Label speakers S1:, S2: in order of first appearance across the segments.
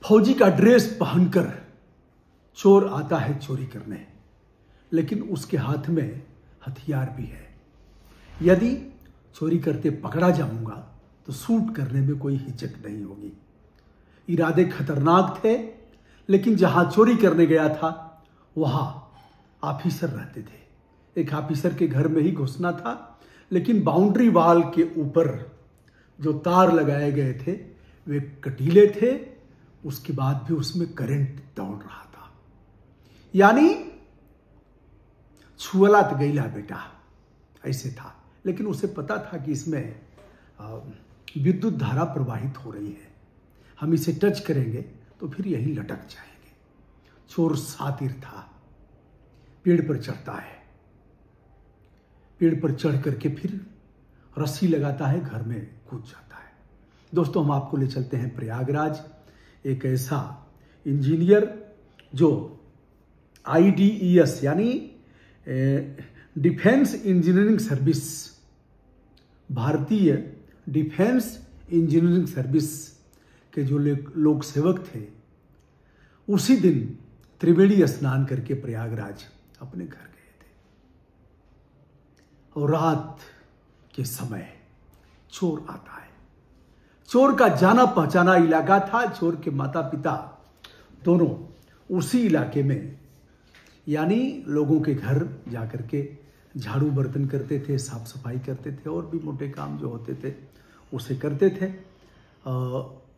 S1: फौजी का ड्रेस पहनकर चोर आता है चोरी करने, लेकिन उसके हाथ में हथियार भी है। यदि चोरी करते पकड़ा जाऊंगा तो शूट करने में कोई हिचक नहीं होगी। इरादे खतरनाक थे, लेकिन जहां चोरी करने गया था वहां ऑफिसर रहते थे। एक ऑफिसर के घर में ही घुसना था, लेकिन बाउंड्री वॉल के ऊपर जो तार लगाए गए थे वे कटीले थे, उसके बाद भी उसमें करंट दौड़ रहा था। यानी छुअला तो गईला बेटा, ऐसे था। लेकिन उसे पता था कि इसमें विद्युत धारा प्रवाहित हो रही है, हम इसे टच करेंगे तो फिर यही लटक जाएंगे। चोर शातिर था, पेड़ पर चढ़ता है, पेड़ पर चढ़ करके फिर रस्सी लगाता है, घर में कूद जाता है। दोस्तों, हम आपको ले चलते हैं प्रयागराज। एक ऐसा इंजीनियर जो IDES यानी डिफेंस इंजीनियरिंग सर्विस, भारतीय डिफेंस इंजीनियरिंग सर्विस के जो लोक सेवक थे, उसी दिन त्रिवेणी स्नान करके प्रयागराज अपने घर गए थे। और रात के समय चोर आता है। चोर का जाना पहचाना इलाका था। चोर के माता पिता दोनों उसी इलाके में, यानी लोगों के घर जाकर के झाड़ू बर्तन करते थे, साफ सफाई करते थे, और भी मोटे काम जो होते थे उसे करते थे।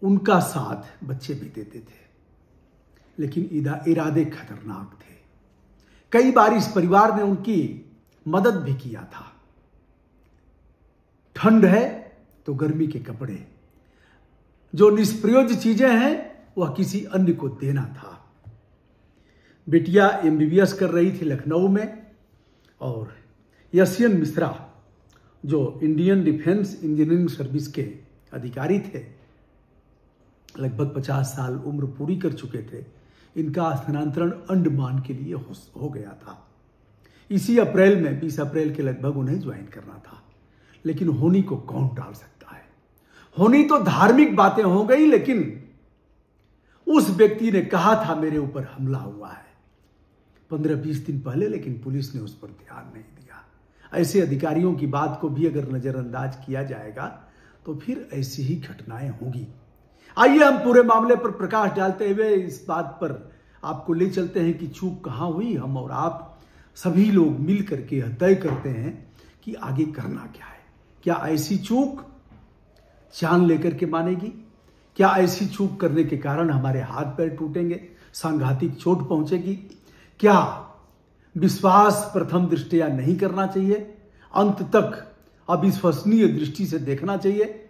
S1: उनका साथ बच्चे भी देते थे, लेकिन इरादे खतरनाक थे। कई बार इस परिवार ने उनकी मदद भी किया था। ठंड है तो गर्मी के कपड़े, जो निष्प्रयोज्य चीजें हैं वह किसी अन्य को देना था। बिटिया MBBS कर रही थी लखनऊ में, और यशयन मिश्रा जो इंडियन डिफेंस इंजीनियरिंग सर्विस के अधिकारी थे, लगभग 50 साल उम्र पूरी कर चुके थे। इनका स्थानांतरण अंडमान के लिए हो गया था। इसी अप्रैल में 20 अप्रैल के लगभग उन्हें ज्वाइन करना था। लेकिन होनी को कौन टाल सकता है। होनी तो धार्मिक बातें हो गई, लेकिन उस व्यक्ति ने कहा था मेरे ऊपर हमला हुआ है 15-20 दिन पहले, लेकिन पुलिस ने उस पर ध्यान नहीं दिया। ऐसे अधिकारियों की बात को भी अगर नजरअंदाज किया जाएगा तो फिर ऐसी ही घटनाएं होंगी। आइए हम पूरे मामले पर प्रकाश डालते हुए इस बात पर आपको ले चलते हैं कि चूक कहां हुई। हम और आप सभी लोग मिल करके तय करते हैं कि आगे करना क्या है। क्या ऐसी चूक जान लेकर के मानेगी? क्या ऐसी चूक करने के कारण हमारे हाथ पैर टूटेंगे, सांघातिक चोट पहुंचेगी? क्या विश्वास प्रथम दृष्टया नहीं करना चाहिए, अंत तक अविश्वसनीय दृष्टि से देखना चाहिए?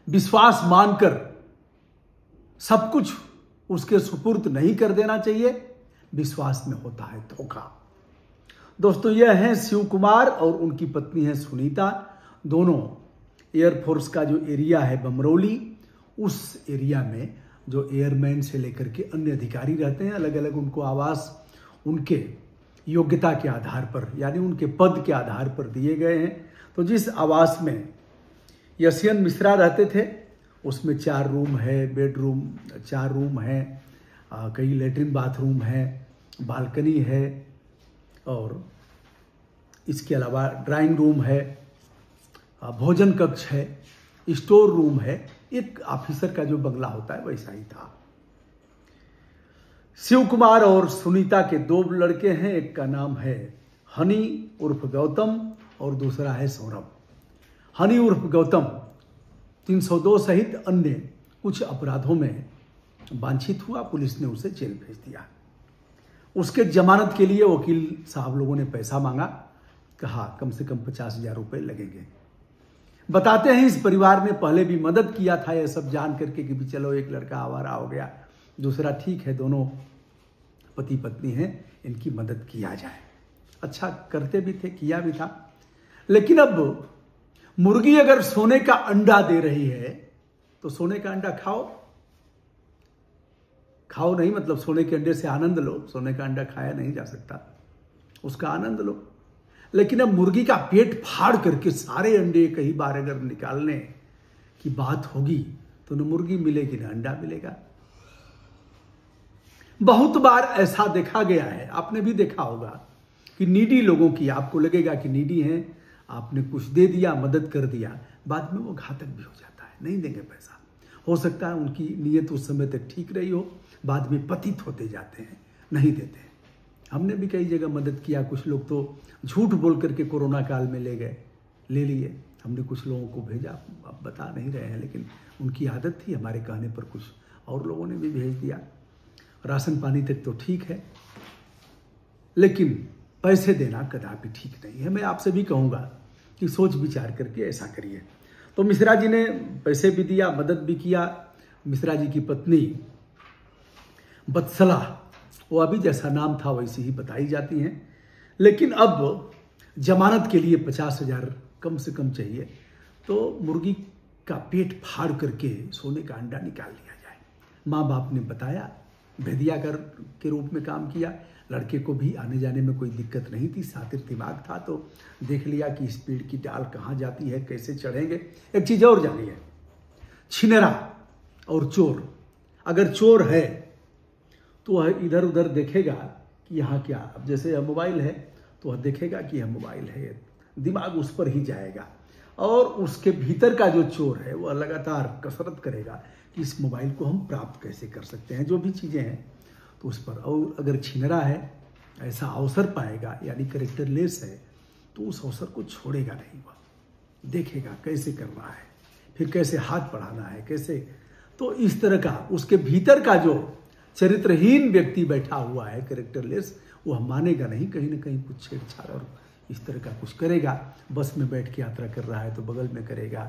S1: विश्वास मानकर सब कुछ उसके सुपुर्द नहीं कर देना चाहिए? विश्वास में होता है धोखा। दोस्तों, यह हैं शिव कुमार और उनकी पत्नी है सुनीता। दोनों एयरफोर्स का जो एरिया है बमरौली, उस एरिया में जो एयरमैन से लेकर के अन्य अधिकारी रहते हैं, अलग अलग उनको आवास उनके योग्यता के आधार पर, यानी उनके पद के आधार पर दिए गए हैं। तो जिस आवास में यशयन मिश्रा रहते थे, उसमें 4 रूम है, बेडरूम 4 रूम है, कई लेटरिन बाथरूम है, बालकनी है, और इसके अलावा ड्राइंग रूम है, भोजन कक्ष है, स्टोर रूम है। एक ऑफिसर का जो बंगला होता है वैसा ही था। शिव कुमार और सुनीता के 2 लड़के हैं। एक का नाम है हनी उर्फ गौतम और दूसरा है सौरभ। हनी उर्फ गौतम 302 सहित अन्य कुछ अपराधों में वांछित हुआ। पुलिस ने उसे जेल भेज दिया। उसके जमानत के लिए वकील साहब लोगों ने पैसा मांगा, कहा कम से कम 50,000 रुपए लगेंगे। बताते हैं इस परिवार ने पहले भी मदद किया था, यह सब जान करके कि भी चलो एक लड़का आवारा हो गया, दूसरा ठीक है, दोनों पति पत्नी हैं, इनकी मदद किया जाए। अच्छा करते भी थे, किया भी था। लेकिन अब मुर्गी अगर सोने का अंडा दे रही है तो सोने का अंडा खाओ नहीं, मतलब सोने के अंडे से आनंद लो। सोने का अंडा खाया नहीं जा सकता, उसका आनंद लो। लेकिन अब मुर्गी का पेट फाड़ करके सारे अंडे कई बार अगर निकालने की बात होगी तो न मुर्गी मिलेगी न अंडा मिलेगा। बहुत बार ऐसा देखा गया है, आपने भी देखा होगा कि नीडी लोगों की, आपको लगेगा कि नीडी हैं, आपने कुछ दे दिया, मदद कर दिया, बाद में वो घातक भी हो जाता है, नहीं देंगे पैसा। हो सकता है उनकी नीयत उस समय तक ठीक रही हो, बाद में पतित होते जाते हैं, नहीं देते हैं। हमने भी कई जगह मदद किया, कुछ लोग तो झूठ बोल करके कोरोना काल में ले गए, ले लिए। हमने कुछ लोगों को भेजा, अब बता नहीं रहे हैं, लेकिन उनकी आदत थी, हमारे कहने पर कुछ और लोगों ने भी भेज दिया। राशन पानी तक तो ठीक है, लेकिन पैसे देना कदापि ठीक नहीं है। मैं आपसे भी कहूँगा कि सोच विचार करके ऐसा करिए। तो मिश्रा जी ने पैसे भी दिया, मदद भी किया। मिश्रा जी की पत्नी बत्सला, वो अभी जैसा नाम था वैसी ही बताई जाती हैं, लेकिन अब जमानत के लिए 50,000 कम से कम चाहिए, तो मुर्गी का पेट फाड़ करके सोने का अंडा निकाल लिया जाए। माँ बाप ने बताया, भेदिया के रूप में काम किया। लड़के को भी आने जाने में कोई दिक्कत नहीं थी, सातिर दिमाग था, तो देख लिया कि इस पेड़ की डाल कहाँ जाती है, कैसे चढ़ेंगे। एक चीज़ और जानिए, छिनरा और चोर, अगर चोर है तो वह इधर उधर देखेगा कि यहाँ क्या, अब जैसे यह मोबाइल है तो वह देखेगा कि यह मोबाइल है, दिमाग उस पर ही जाएगा, और उसके भीतर का जो चोर है वह लगातार कसरत करेगा कि इस मोबाइल को हम प्राप्त कैसे कर सकते हैं, जो भी चीज़ें हैं तो उस पर। और अगर छिनरा है, ऐसा अवसर पाएगा, यानी कैरेक्टर लेस है, तो उस अवसर को छोड़ेगा नहीं, वह देखेगा कैसे करना है, फिर कैसे हाथ बढ़ाना है, कैसे। तो इस तरह का उसके भीतर का जो चरित्रहीन व्यक्ति बैठा हुआ है, कैरेक्टर लेस, वह मानेगा नहीं, कहीं ना कहीं कुछ छेड़छाड़ और इस तरह का कुछ करेगा। बस में बैठ के यात्रा कर रहा है तो बगल में करेगा,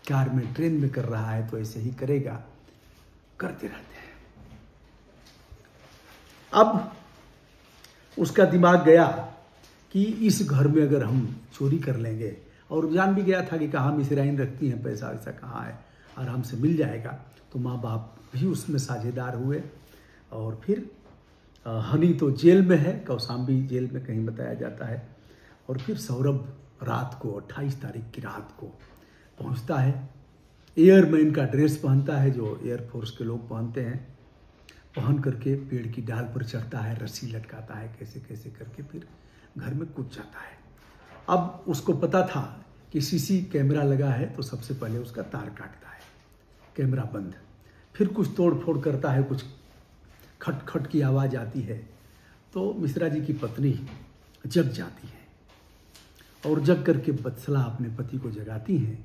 S1: कार में, ट्रेन में कर रहा है तो ऐसे ही करेगा, करते रहते हैं। अब उसका दिमाग गया कि इस घर में अगर हम चोरी कर लेंगे, और जान भी गया था कि कहाँ मिसराइन रखती हैं, पैसा वैसा कहाँ है, आराम से मिल जाएगा। तो माँ बाप भी उसमें साझेदार हुए। और फिर हनी तो जेल में है, कौशाम्बी जेल में कहीं बताया जाता है। और फिर सौरभ रात को 28 तारीख की रात को पहुंचता है, एयरमैन का ड्रेस पहनता है जो एयरफोर्स के लोग पहनते हैं, पहन करके पेड़ की डाल पर चढ़ता है, रस्सी लटकाता है, कैसे कैसे करके फिर घर में कूद जाता है। अब उसको पता था कि सीसी कैमरा लगा है, तो सबसे पहले उसका तार काटता है, कैमरा बंद। फिर कुछ तोड़ फोड़ करता है, कुछ खट खट की आवाज़ आती है, तो मिश्रा जी की पत्नी जग जाती है, और जग करके बत्सला अपने पति को जगाती हैं।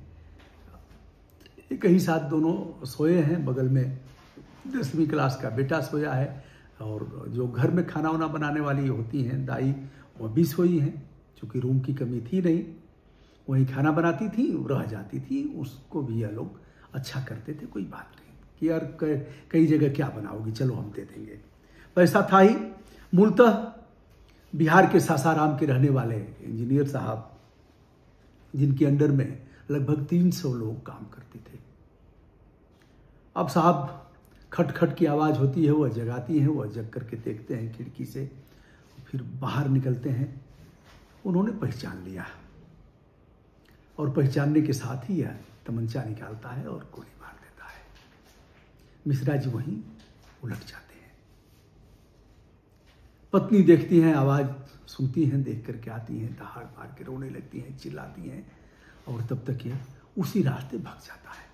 S1: एक ही साथ दोनों सोए हैं, बगल में 10वीं क्लास का बेटा सोया है, और जो घर में खाना वाना बनाने वाली होती हैं दाई, वह भी सोई हैं, चूँकि रूम की कमी थी नहीं, वही खाना बनाती थी, रह जाती थी, उसको भी यह लोग अच्छा करते थे, कोई बात नहीं कि यार कई जगह क्या बनाओगी, चलो हम दे देंगे। पैसा था ही। मूलतः बिहार के सासाराम के रहने वाले इंजीनियर साहब, जिनके अंडर में लगभग 300 लोग काम करते थे। अब साहब खट खट की आवाज़ होती है, वह जगाती हैं, वह जग करके देखते हैं खिड़की से, फिर बाहर निकलते हैं। उन्होंने पहचान लिया, और पहचानने के साथ ही यह तमंचा निकालता है और गोली मार देता है। मिश्रा जी वहीं उलट जाते हैं। पत्नी देखती हैं, आवाज़ सुनती हैं, देख करके आती हैं, दहाड़ मार के रोने लगती हैं, चिल्लाती हैं, और तब तक ये उसी रास्ते भाग जाता है।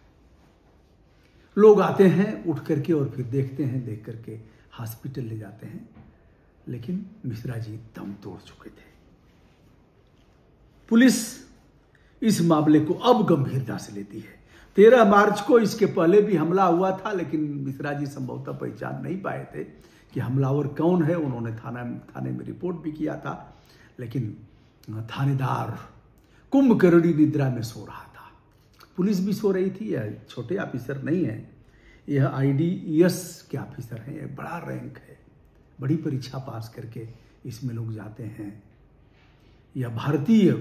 S1: लोग आते हैं उठ करके, और फिर देखते हैं, देख करके हॉस्पिटल ले जाते हैं, लेकिन मिश्रा जी दम तोड़ चुके थे। पुलिस इस मामले को अब गंभीरता से लेती है। 13 मार्च को इसके पहले भी हमला हुआ था, लेकिन मिश्रा जी संभवतः पहचान नहीं पाए थे कि हमलावर कौन है। उन्होंने थाने में रिपोर्ट भी किया था, लेकिन थानेदार कुंभकर्णी निद्रा में सो रहा था, पुलिस भी सो रही थी। यह छोटे ऑफिसर नहीं है, यह IDES के ऑफिसर हैं, यह बड़ा रैंक है, बड़ी परीक्षा पास करके इसमें लोग जाते हैं। यह भारतीय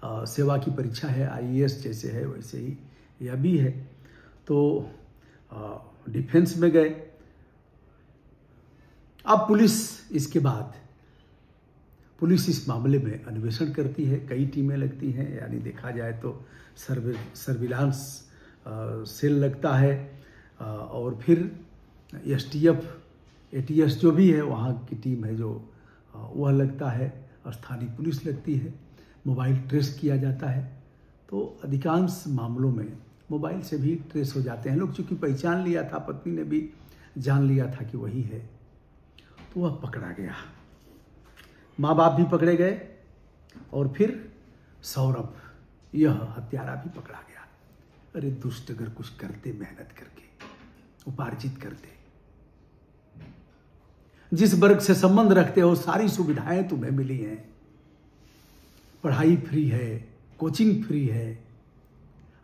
S1: सेवा की परीक्षा है, IAS जैसे है वैसे ही यह भी है। तो डिफेंस में गए। अब पुलिस इसके बाद पुलिस इस मामले में अन्वेषण करती है, कई टीमें लगती हैं, यानी देखा जाए तो सर्विलांस सेल लगता है और फिर STF ATS जो भी है वहाँ की टीम है जो वह लगता है, स्थानीय पुलिस लगती है, मोबाइल ट्रेस किया जाता है। तो अधिकांश मामलों में मोबाइल से भी ट्रेस हो जाते हैं लोग, चूँकि पहचान लिया था, पत्नी ने भी जान लिया था कि वही है, तो वह पकड़ा गया। माँ बाप भी पकड़े गए और फिर सौरभ यह हत्यारा भी पकड़ा गया। अरे दुष्ट, अगर कुछ करते, मेहनत करके उपार्जित करते, जिस वर्ग से संबंध रखते हो सारी सुविधाएं तुम्हें मिली हैं, पढ़ाई फ्री है, कोचिंग फ्री है,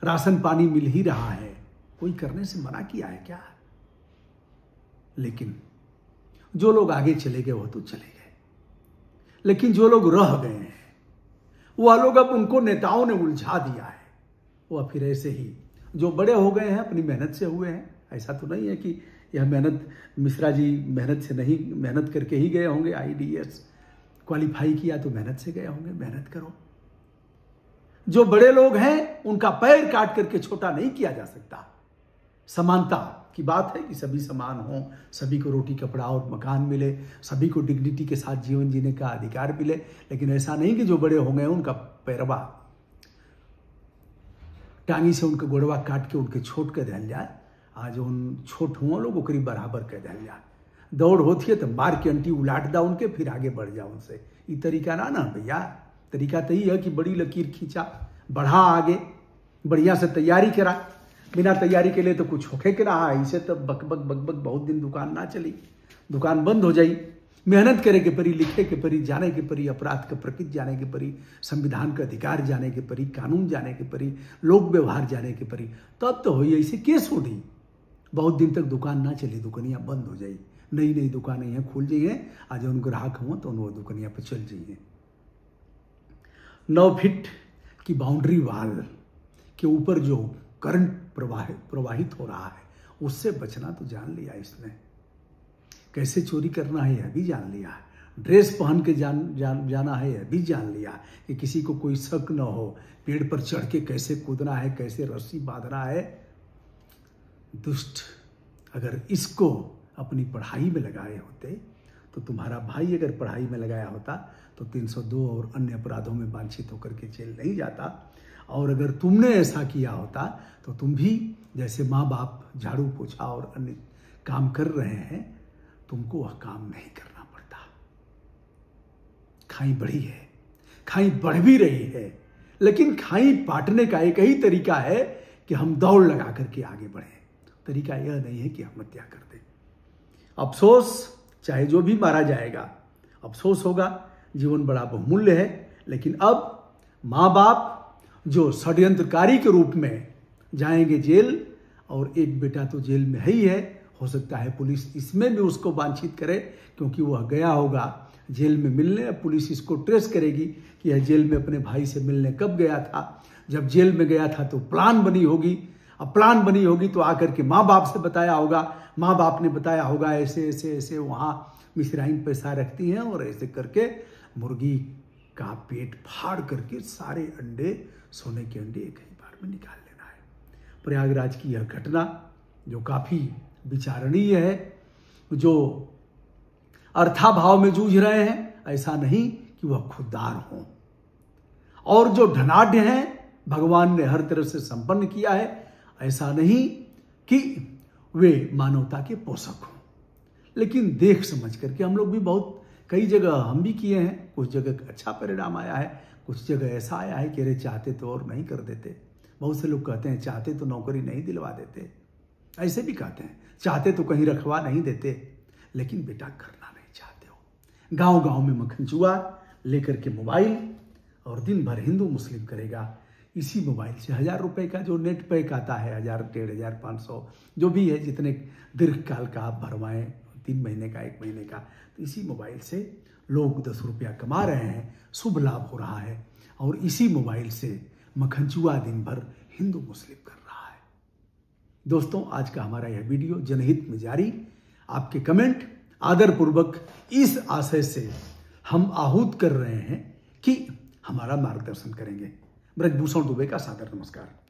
S1: राशन पानी मिल ही रहा है, कोई करने से मना किया है क्या? लेकिन जो लोग आगे चले गए वो तो चले गए, लेकिन जो लोग रह गए हैं वह लोग अब उनको नेताओं ने उलझा दिया है। वह फिर ऐसे ही जो बड़े हो गए हैं अपनी मेहनत से हुए हैं। ऐसा तो नहीं है कि यह मेहनत मिश्रा जी मेहनत से नहीं, मेहनत करके ही गए होंगे। IDS क्वालिफाई किया तो मेहनत से गए होंगे। मेहनत करो। जो बड़े लोग हैं उनका पैर काट करके छोटा नहीं किया जा सकता। समानता की बात है कि सभी समान हों, सभी को रोटी कपड़ा और मकान मिले, सभी को डिग्निटी के साथ जीवन जीने का अधिकार मिले। लेकिन ऐसा नहीं कि जो बड़े हो गए उनका पैरवा, टांगी से उनका गोड़वा काट के उनके छोट कर दिया जाए। आज उन छोट हुआ लोग ओकरी बराबर कर दिया जाए। दौड़ होती है तो मार के अंटी उलाट दा उनके, फिर आगे बढ़ जाओ उनसे। ये तरीका ना भैया। तरीका तो यही है कि बड़ी लकीर खींचा, बढ़ा आगे, बढ़िया से तैयारी करा। बिना तैयारी के लिए तो कुछ होके के रहा है। इसे तो बक बक बक बक बहुत दिन दुकान ना चली, दुकान बंद हो जाई। मेहनत करे के परी, लिखे के परी, जाने के परी, अपराध का प्रकृति जाने के परी, संविधान का अधिकार जाने के परी, कानून जाने के परी, लोक व्यवहार जाने के परी, तब तो हुई। ऐसे केस उठी, बहुत दिन तक दुकान ना चली, दुकानियां बंद हो जाई। नई नई दुकानें यहाँ खुल जाइए। आज उन ग्राहक हुआ तो उन दुकानियां पर चल जाइए। 9 फीट की बाउंड्री वाल के ऊपर जो करंट प्रवाहित हो रहा है उससे बचना तो जान लिया इसने। कैसे चोरी करना है यह भी जान लिया है। ड्रेस पहन के जाना है यह भी जान लिया कि किसी को कोई शक न हो। पेड़ पर चढ़ के कैसे कूदना है, कैसे रस्सी बांधना है। दुष्ट, अगर इसको अपनी पढ़ाई में लगाए होते तो तुम्हारा भाई अगर पढ़ाई में लगाया होता तो 302 और अन्य अपराधों में वांछित होकर के जेल नहीं जाता। और अगर तुमने ऐसा किया होता तो तुम भी जैसे माँ बाप झाड़ू पोछा और अन्य काम कर रहे हैं, तुमको वह काम नहीं करना पड़ता। खाई बढ़ी है, खाई बढ़ भी रही है, लेकिन खाई पाटने का एक ही तरीका है कि हम दौड़ लगा करके आगे बढ़े। तरीका यह नहीं है कि हम हत्या कर दें। अफसोस, चाहे जो भी मारा जाएगा अफसोस होगा। जीवन बड़ा बहुमूल्य है। लेकिन अब माँ बाप जो षड्यंत्रकारी के रूप में जाएंगे जेल, और एक बेटा तो जेल में है ही है। हो सकता है पुलिस इसमें भी उसको वांछित करे, क्योंकि वह गया होगा जेल में मिलने। पुलिस इसको ट्रेस करेगी कि यह जेल में अपने भाई से मिलने कब गया था। जब जेल में गया था तो प्लान बनी होगी। अब प्लान बनी होगी तो आकर के माँ बाप से बताया होगा, माँ बाप ने बताया होगा ऐसे ऐसे ऐसे वहाँ मिश्राइन पैसा रखती हैं और ऐसे करके मुर्गी का पेट फाड़ करके सारे अंडे, सोने के अंडे एक ही बार में निकाल लेना है। प्रयागराज की यह घटना जो काफ़ी विचारणीय है, जो अर्थाभाव में जूझ रहे हैं, ऐसा नहीं कि वह खुददार हों, और जो धनाढ्य हैं भगवान ने हर तरह से संपन्न किया है, ऐसा नहीं कि वे मानवता के पोषक हों। लेकिन देख समझ करके हम लोग भी बहुत कई जगह हम भी किए हैं। कुछ जगह अच्छा परिणाम आया है, कुछ जगह ऐसा आया है कि अरे चाहते तो और नहीं कर देते। बहुत से लोग कहते हैं चाहते तो नौकरी नहीं दिलवा देते, ऐसे भी कहते हैं चाहते तो कहीं रखवा नहीं देते, लेकिन बेटा करना नहीं चाहते हो। गांव गांव में मक्खनचूआ लेकर के मोबाइल, और दिन भर हिंदू मुस्लिम करेगा। इसी मोबाइल से 1000 रुपए का जो नेट पैक आता है, 1000, 1500, 500 जो भी है, जितने दीर्घकाल का आप भरवाएं, 3 महीने का, 1 महीने का, तो इसी मोबाइल से लोग 10 रुपया कमा रहे हैं, शुभ लाभ हो रहा है। और इसी मोबाइल से मक्खनचूआ दिन भर हिंदू मुस्लिम कर रहा है। दोस्तों, आज का हमारा यह वीडियो जनहित में जारी। आपके कमेंट आदरपूर्वक इस आशय से हम आहूत कर रहे हैं कि हमारा मार्गदर्शन करेंगे। ब्रजभूषण दुबे का सादर नमस्कार।